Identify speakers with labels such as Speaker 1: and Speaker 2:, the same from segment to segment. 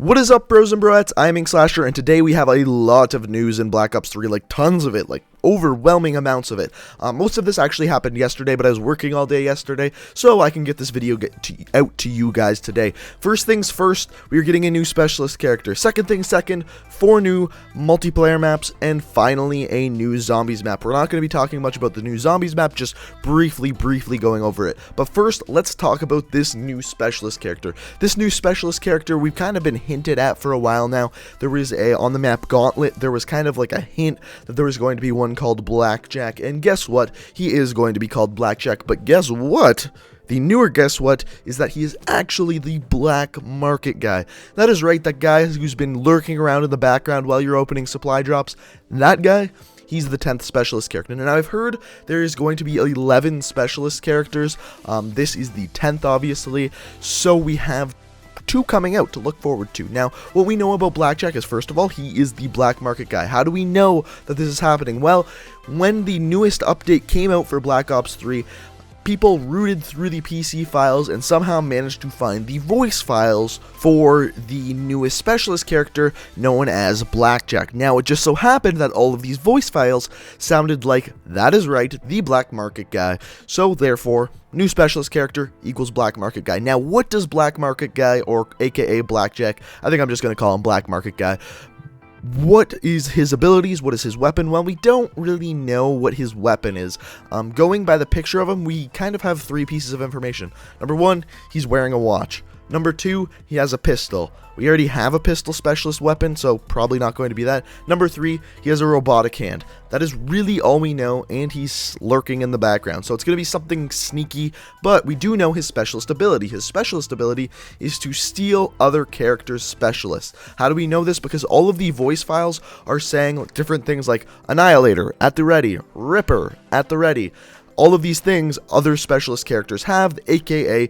Speaker 1: What is up, bros and broettes? I'm Inkslasher, and today we have a lot of news in Black Ops 3, like tons of it, like overwhelming amounts of it. Most of this actually happened yesterday, but I was working all day yesterday, so I can get this video out to you guys today. First things first, we are getting a new specialist character. Second things second, 4 new multiplayer maps, and finally a new zombies map. We're not going to be talking much about the new zombies map, just briefly going over it. But first, let's talk about this new specialist character. This new specialist character we've kind of been hinted at for a while now. There was on the map Gauntlet, there was kind of like a hint that there was going to be one called Blackjack, and guess what? He is going to be called Blackjack, but guess what? The newer guess what is that he is actually the black market guy. That is right, that guy who's been lurking around in the background while you're opening supply drops. That guy, he's the 10th specialist character. Now, I've heard there is going to be 11 specialist characters. This is the 10th, obviously, so we have 2 coming out to look forward to. Now, what we know about Blackjack is, first of all, he is the black market guy. How do we know that this is happening? Well, when the newest update came out for Black Ops 3, people rooted through the PC files and somehow managed to find the voice files for the newest specialist character known as Blackjack. Now, it just so happened that all of these voice files sounded like, that is right, the black market guy. So, therefore, new specialist character equals black market guy. Now, what does black market guy, or aka Blackjack, I think I'm just going to call him black market guy, what is his abilities? What is his weapon? Well, we don't really know what his weapon is. Going by the picture of him, we kind of have 3 pieces of information. Number 1, he's wearing a watch. Number 2, he has a pistol. We already have a pistol specialist weapon, so probably not going to be that. Number 3, he has a robotic hand. That is really all we know, and he's lurking in the background. So it's going to be something sneaky, but we do know his specialist ability. His specialist ability is to steal other characters' specialists. How do we know this? Because all of the voice files are saying different things like Annihilator, at the ready, Ripper, at the ready. All of these things other specialist characters have, aka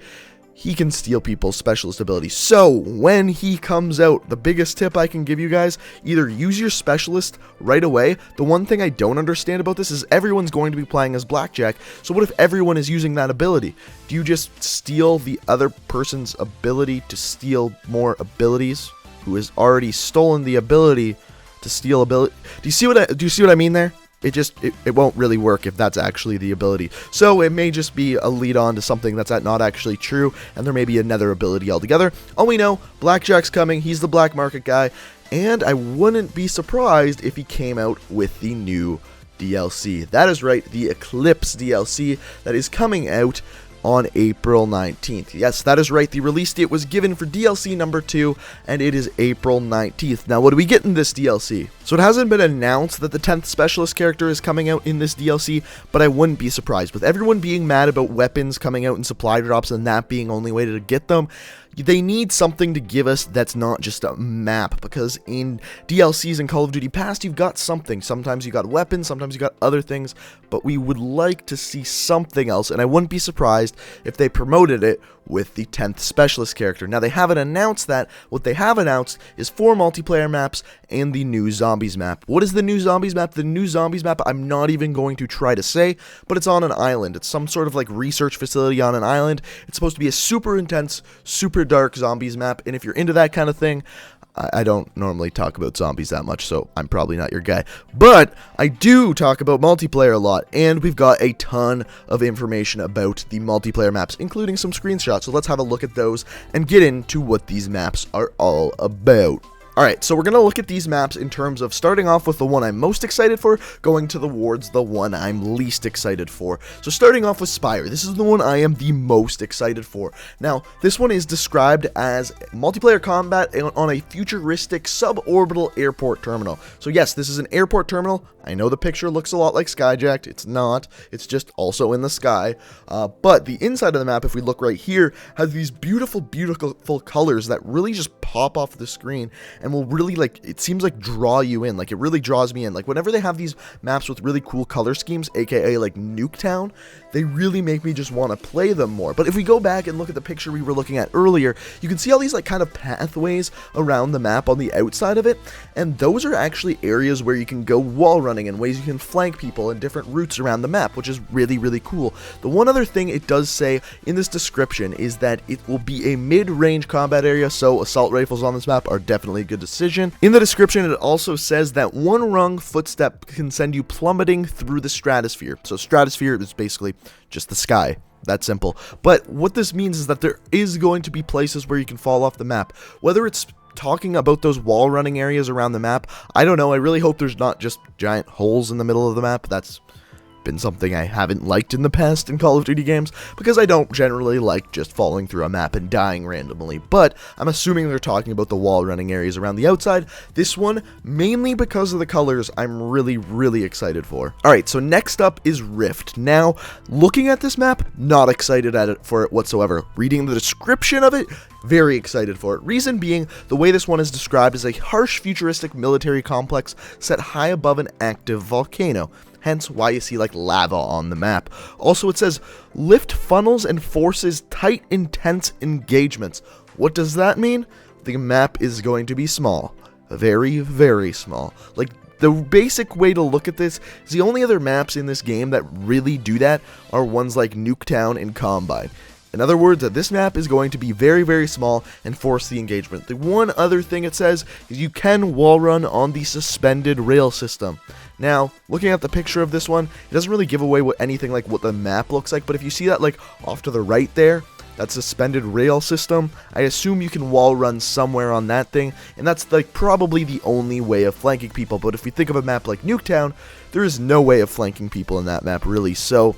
Speaker 1: he can steal people's specialist abilities. So, when he comes out, the biggest tip I can give you guys, either use your specialist right away. The one thing I don't understand about this is everyone's going to be playing as Blackjack, so what if everyone is using that ability? Do you just steal the other person's ability to steal more abilities, who has already stolen the ability to steal ability? Do you see what I mean there? It won't really work if that's actually the ability. So it may just be a lead on to something that's not actually true, and there may be another ability altogether. All we know, Blackjack's coming, he's the black market guy, and I wouldn't be surprised if he came out with the new DLC. That is right, the Eclipse DLC that is coming out on April 19th. Yes, that is right, the release date was given for DLC number 2, and it is April 19th. Now, what do we get in this DLC? So it hasn't been announced that the 10th specialist character is coming out in this DLC, but I wouldn't be surprised. With everyone being mad about weapons coming out in supply drops and that being the only way to get them, they need something to give us that's not just a map, because in DLCs in Call of Duty Past, you've got something. Sometimes you got weapons, sometimes you got other things, but we would like to see something else, and I wouldn't be surprised if they promoted it with the 10th specialist character. Now, they haven't announced that. What they have announced is 4 multiplayer maps and the new zombies map. What is the new zombies map? The new zombies map, I'm not even going to try to say, but it's on an island. It's some sort of like research facility on an island. It's supposed to be a super intense, super dark zombies map, and if you're into that kind of thing, I don't normally talk about zombies that much, so I'm probably not your guy. But I do talk about multiplayer a lot, and we've got a ton of information about the multiplayer maps, including some screenshots. So let's have a look at those and get into what these maps are all about. Alright, so we're going to look at these maps in terms of starting off with the one I'm most excited for, going towards the one I'm least excited for. So starting off with Spire, this is the one I am the most excited for. Now, this one is described as multiplayer combat on a futuristic suborbital airport terminal. So yes, this is an airport terminal. I know the picture looks a lot like Skyjacked. It's not. It's just also in the sky. But the inside of the map, if we look right here, has these beautiful, beautiful colors that really just pop off the screen. and will really, like, it seems like draw you in. Like, it really draws me in. Like, whenever they have these maps with really cool color schemes, aka like Nuketown, they really make me just want to play them more. But if we go back and look at the picture we were looking at earlier, you can see all these like kind of pathways around the map on the outside of it, and those are actually areas where you can go wall running and ways you can flank people and different routes around the map, which is really, really cool. The one other thing it does say in this description is that it will be a mid-range combat area, so assault rifles on this map are definitely a good decision. In the description, it also says that one rung footstep can send you plummeting through the stratosphere. So stratosphere is basically just the sky. That simple. But what this means is that there is going to be places where you can fall off the map. Whether it's talking about those wall running areas around the map, I don't know. I really hope there's not just giant holes in the middle of the map. That's been something I haven't liked in the past in Call of Duty games, because I don't generally like just falling through a map and dying randomly, but I'm assuming they're talking about the wall running areas around the outside. This one, mainly because of the colors, I'm really, really excited for. Alright, so next up is Rift. Now, looking at this map, not excited for it whatsoever. Reading the description of it, very excited for it. Reason being, the way this one is described is a harsh futuristic military complex set high above an active volcano. Hence why you see like lava on the map. Also, it says, lift funnels and forces tight, intense engagements. What does that mean? The map is going to be small. Very, very small. Like, the basic way to look at this is the only other maps in this game that really do that are ones like Nuketown and Combine. In other words, that this map is going to be very, very small and force the engagement. The one other thing it says is you can wall run on the suspended rail system. Now, looking at the picture of this one, it doesn't really give away anything like what the map looks like, but if you see that like off to the right there, that suspended rail system, I assume you can wall run somewhere on that thing, and that's like probably the only way of flanking people. But if we think of a map like Nuketown, there is no way of flanking people in that map really, so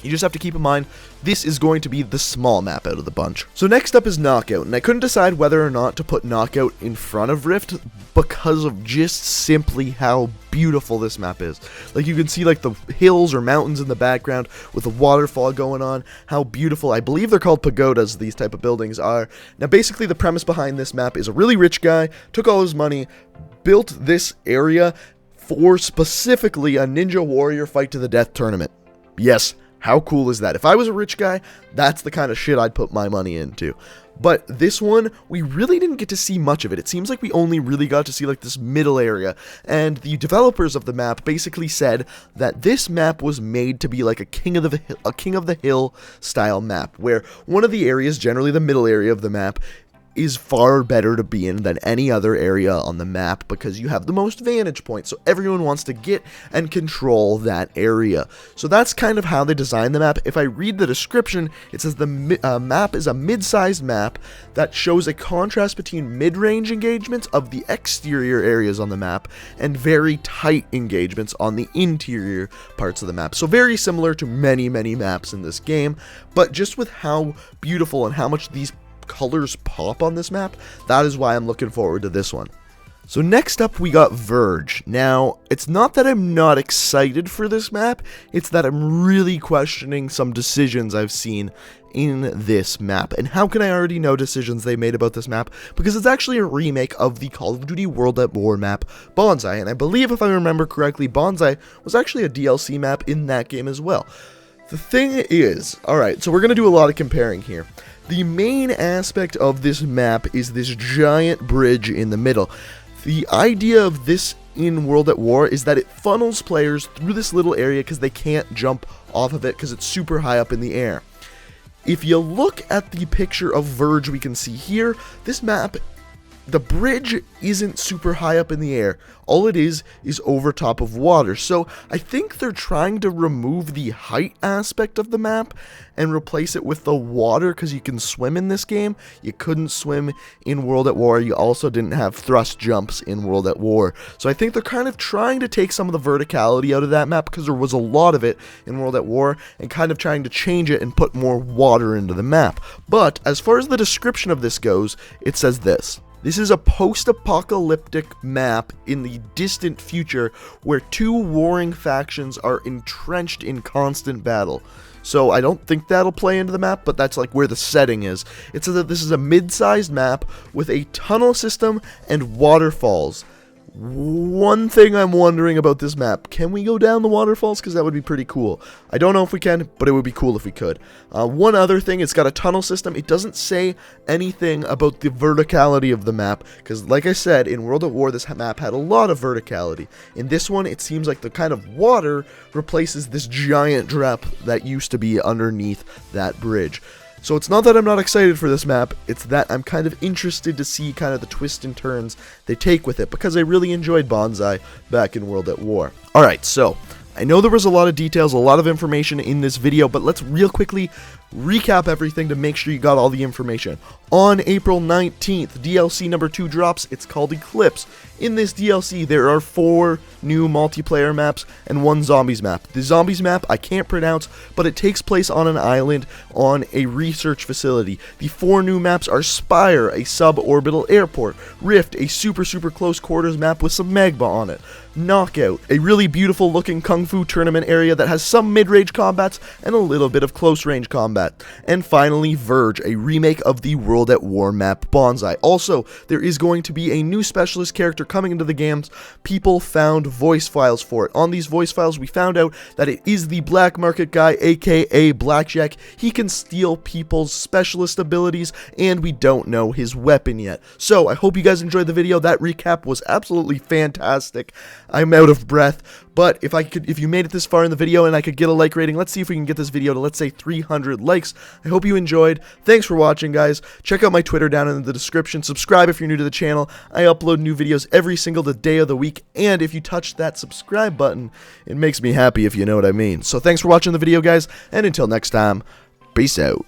Speaker 1: you just have to keep in mind, this is going to be the small map out of the bunch. So next up is Knockout, and I couldn't decide whether or not to put Knockout in front of Rift because of just simply how beautiful this map is. Like, you can see like the hills or mountains in the background with the waterfall going on, how beautiful. I believe they're called pagodas, these type of buildings are. Now basically the premise behind this map is a really rich guy took all his money, built this area for specifically a Ninja Warrior fight to the death tournament. Yes. How cool is that? If I was a rich guy, that's the kind of shit I'd put my money into. But this one, we really didn't get to see much of it. It seems like we only really got to see like this middle area. And the developers of the map basically said that this map was made to be like a King of the Hill style map, where one of the areas, generally the middle area of the map, is far better to be in than any other area on the map because you have the most vantage points, so everyone wants to get and control that area. So that's kind of how they designed the map. If I read the description, it says the map is a mid-sized map that shows a contrast between mid-range engagements of the exterior areas on the map and very tight engagements on the interior parts of the map. So very similar to many, many maps in this game, but just with how beautiful and how much these colors pop on this map, that is why I'm looking forward to this one. So next up we got Verge. Now, it's not that I'm not excited for this map, it's that I'm really questioning some decisions I've seen in this map. And how can I already know decisions they made about this map? Because it's actually a remake of the Call of Duty World at War map, Bonsai, and I believe if I remember correctly, Bonsai was actually a DLC map in that game as well. The thing is, alright, so we're going to do a lot of comparing here. The main aspect of this map is this giant bridge in the middle. The idea of this in World at War is that it funnels players through this little area because they can't jump off of it because it's super high up in the air. If you look at the picture of Verge we can see here, this map, the bridge isn't super high up in the air. All it is over top of water. So I think they're trying to remove the height aspect of the map and replace it with the water because you can swim in this game. You couldn't swim in World at War. You also didn't have thrust jumps in World at War. So I think they're kind of trying to take some of the verticality out of that map because there was a lot of it in World at War and kind of trying to change it and put more water into the map. But as far as the description of this goes, it says this. This is a post-apocalyptic map in the distant future where two warring factions are entrenched in constant battle. so I don't think that'll play into the map, but that's like where the setting is. It says that this is a mid-sized map with a tunnel system and waterfalls. One thing I'm wondering about this map, can we go down the waterfalls? Because that would be pretty cool. I don't know if we can, but it would be cool if we could. One other thing, it's got a tunnel system. It doesn't say anything about the verticality of the map, because like I said, in World at War, this map had a lot of verticality. In this one, it seems like the kind of water replaces this giant drop that used to be underneath that bridge. So it's not that I'm not excited for this map, it's that I'm kind of interested to see kind of the twists and turns they take with it, because I really enjoyed Bonsai back in World at War. Alright, so I know there was a lot of details, a lot of information in this video, but let's real quickly recap everything to make sure you got all the information. On April 19th, DLC number 2 drops. It's called Eclipse. In this DLC, there are 4 new multiplayer maps and 1 zombies map. The zombies map I can't pronounce, but it takes place on an island on a research facility. The 4 new maps are Spire, a suborbital airport, Rift, a super close quarters map with some magma on it, Knockout, a really beautiful looking kung fu tournament area that has some mid-range combats and a little bit of close range combat, and finally Verge, a remake of the World at War map Bonsai. Also, there is going to be a new specialist character coming into the games. People found voice files for it. On these voice files, we found out that it is the black market guy, aka Blackjack. He can steal people's specialist abilities, and we don't know his weapon yet. So, I hope you guys enjoyed the video. That recap was absolutely fantastic. I'm out of breath, but if you made it this far in the video and I could get a like rating, let's see if we can get this video to, let's say, 300 likes. I hope you enjoyed. Thanks for watching, guys. Check out my Twitter down in the description. Subscribe if you're new to the channel. I upload new videos every single day of the week, and if you touch that subscribe button, it makes me happy, if you know what I mean. So thanks for watching the video, guys, and until next time, peace out.